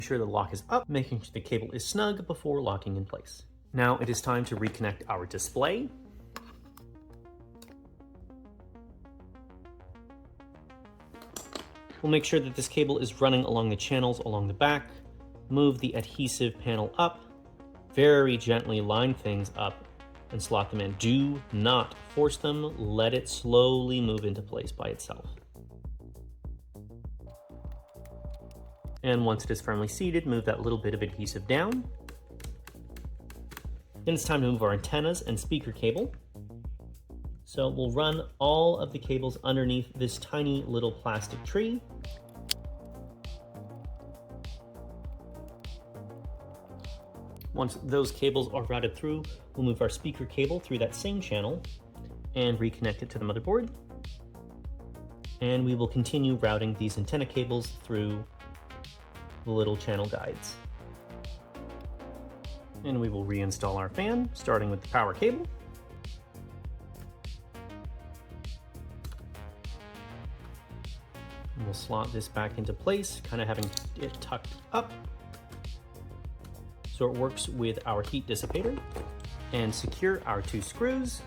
sure the lock is up, making sure the cable is snug before locking in place. Now it is time to reconnect our display. We'll make sure that this cable is running along the channels along the back. Move the adhesive panel up, very gently line things up and slot them in. Do not force them, let it slowly move into place by itself. And once it is firmly seated, move that little bit of adhesive down. Then it's time to move our antennas and speaker cable. So we'll run all of the cables underneath this tiny little plastic tree. Once those cables are routed through, we'll move our speaker cable through that same channel and reconnect it to the motherboard. And we will continue routing these antenna cables through the little channel guides. And we will reinstall our fan, starting with the power cable. And we'll slot this back into place, kind of having it tucked up so it works with our heat dissipator, and secure our 2 screws.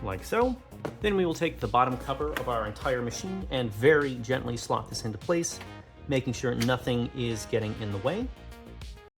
Like so. Then we will take the bottom cover of our entire machine and very gently slot this into place, making sure nothing is getting in the way.